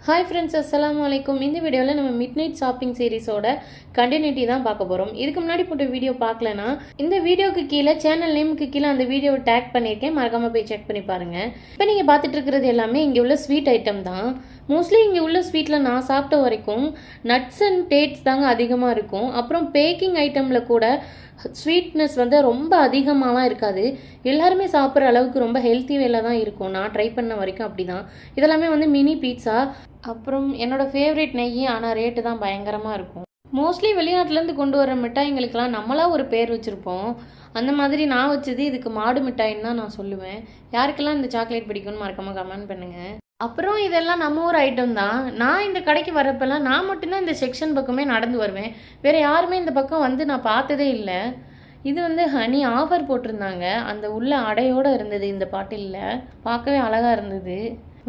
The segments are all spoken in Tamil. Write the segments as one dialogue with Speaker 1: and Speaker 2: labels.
Speaker 1: ஹாய் ஃப்ரெண்ட்ஸ், அஸ்ஸலாமு அலைக்கும். இந்த வீடியோவில் நம்ம மிட் நைட் ஷாப்பிங் சீரிஸோட கண்டினியூட்டி தான் பார்க்க போகிறோம். இதுக்கு முன்னாடி போட்ட வீடியோ பார்க்கலனா இந்த வீடியோக்கு கீழே சேனல் நேமுக்கு கீழே அந்த வீடியோவை டேக் பண்ணியிருக்கேன், மறக்காமல் போய் செக் பண்ணி பாருங்கள். இப்போ நீங்கள் பார்த்துட்டு இருக்கிறது எல்லாமே இங்கே உள்ள ஸ்வீட் ஐட்டம் தான். மோஸ்ட்லி இங்கே உள்ள ஸ்வீட்டில் நான் சாப்பிட்ட வரைக்கும் நட்ஸ் அண்ட் டேட்ஸ் தாங்க அதிகமாக இருக்கும். அப்புறம் பேக்கிங் ஐட்டமில் கூட ஸ்வீட்னஸ் வந்து ரொம்ப அதிகமாகலாம் இருக்காது. எல்லாருமே சாப்பிட்ற அளவுக்கு ரொம்ப ஹெல்த்தி வேலை தான் இருக்கும். நான் ட்ரை பண்ண வரைக்கும் அப்படி தான். இதெல்லாமே வந்து மினி பீட்சா. அப்புறம் என்னோடய ஃபேவரட் நெய், ஆனால் ரேட்டு தான் பயங்கரமாக இருக்கும். மோஸ்ட்லி வெளிநாட்டிலேருந்து கொண்டு வர மிட்டாய்களுக்கெல்லாம் நம்மளாக ஒரு பேர் வச்சுருப்போம். அந்த மாதிரி நான் வச்சது இதுக்கு மாடு மிட்டாயின்னு தான் நான் சொல்லுவேன். யாருக்கெல்லாம் இந்த சாக்லேட் பிடிக்கும்னு மறக்காமல் கமெண்ட் பண்ணுங்கள். அப்புறம் இதெல்லாம் நம்ம ஊர் ஐட்டம் தான். நான் இந்த கடைக்கு வரப்பெல்லாம் நான் மட்டும்தான் இந்த செக்ஷன் பக்கமே நடந்து வருவேன். வேறு யாருமே இந்த பக்கம் வந்து நான் பார்த்ததே இல்லை. இது வந்து ஹனி ஆஃபர் போட்டிருந்தாங்க. அந்த உள்ள அடையோடு இருந்தது இந்த பாட்டிலில். பார்க்கவே அழகாக இருந்தது.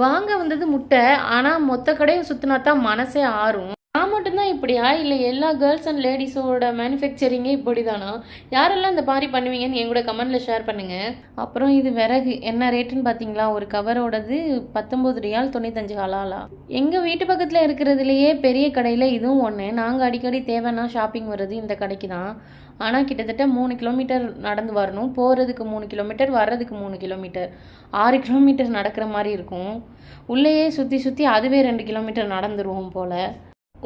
Speaker 1: வாங்க வந்தது முட்டை. ஆனால் மொத்த கடையை சுற்றினா தான் மனசே ஆறும். நான் மட்டும்தான் இப்படியா, இல்லை எல்லா கேர்ள்ஸ் அண்ட் லேடிஸோட மேனுஃபேக்சரிங்கே இப்படி தானா? யாரெல்லாம் இந்த மாதிரி பண்ணுவீங்கன்னு என் கூட கமெண்ட்டில் ஷேர் பண்ணுங்கள். அப்புறம் இது விறகு என்ன ரேட்டுன்னு பார்த்தீங்களா? ஒரு கவரோடது 19 ரியால் 95 ஹலாலா. எங்கள் வீட்டு பக்கத்தில் இருக்கிறதுலையே பெரிய கடையில் இதுவும் ஒன்று. நாங்கள் அடிக்கடி தேவைன்னா ஷாப்பிங் வர்றது இந்த கடைக்கு தான். ஆனால் கிட்டத்தட்ட 3 கிலோமீட்டர் நடந்து வரணும். போகிறதுக்கு 3 கிலோமீட்டர், வர்றதுக்கு 3 கிலோமீட்டர், 6 கிலோமீட்டர் நடக்கிற மாதிரி இருக்கும். உள்ளேயே சுற்றி சுற்றி அதுவே 2 கிலோமீட்டர் நடந்துருவோம் போல்.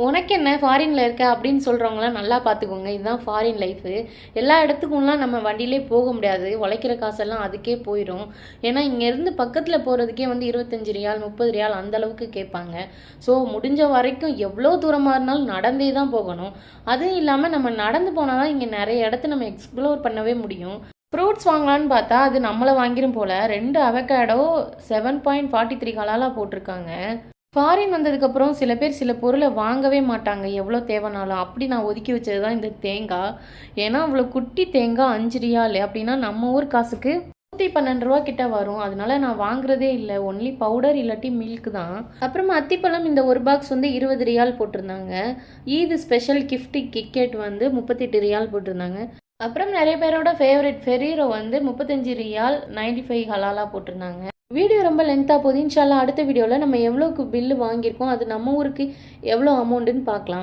Speaker 1: உனக்கு என்ன ஃபாரினில் இருக்க அப்படின்னு சொல்கிறவங்களாம் நல்லா பார்த்துக்கோங்க. இதுதான் ஃபாரின் லைஃபு. எல்லா இடத்துக்கும்லாம் நம்ம வண்டியிலே போக முடியாது. உழைக்கிற காசெல்லாம் அதுக்கே போயிடும். ஏன்னா இங்கேருந்து பக்கத்தில் போகிறதுக்கே வந்து 25 ரியால் 30 ரியால் அந்தளவுக்கு கேட்பாங்க. ஸோ முடிஞ்ச வரைக்கும் எவ்வளோ தூரமாக இருந்தாலும் நடந்தே தான் போகணும். அதுவும் இல்லாமல் நம்ம நடந்து போனால் தான் இங்கே நிறைய இடத்த நம்ம எக்ஸ்ப்ளோர் பண்ணவே முடியும். ஃப்ரூட்ஸ் வாங்கலான்னு பார்த்தா அது நம்மளை வாங்கிரும் போல். 2 அவகேடோ 7.43 ஹலாலாக போட்டிருக்காங்க. ஃபாரின் வந்ததுக்கப்புறம் சில பேர் சில பொருளை வாங்கவே மாட்டாங்க எவ்வளோ தேவைனாலும். அப்படி நான் ஒதுக்கி வச்சது தான் இந்த தேங்காய். ஏன்னா அவ்வளோ குட்டி தேங்காய் 5 ரியால் அப்படின்னா நம்ம ஊர் காசுக்கு 112 ரூபா கிட்ட வரும். அதனால நான் வாங்குறதே இல்லை. ஒன்லி பவுடர் இல்லாட்டி மில்க் தான். அப்புறமா அத்திப்பழம் இந்த ஒரு பாக்ஸ் வந்து 20 ரியால் போட்டிருந்தாங்க. ஈது ஸ்பெஷல் கிஃப்டி கிக்கெட் வந்து 38 ரியால் போட்டிருந்தாங்க. அப்புறம் நிறைய பேரோட ஃபேவரட் ஃபெரீரோ வந்து 35 ரியால் 95 ஹலாலா போட்டிருந்தாங்க. வீடியோ ரொம்ப லென்த்தாக போகுது. இன்ஷால்லா அடுத்த வீடியோவில் நம்ம எவ்வளோக்கு பில்லு வாங்கியிருக்கோம், அது நம்ம ஊருக்கு எவ்வளோ அமௌண்ட்டுன்னு பார்க்கலாம்.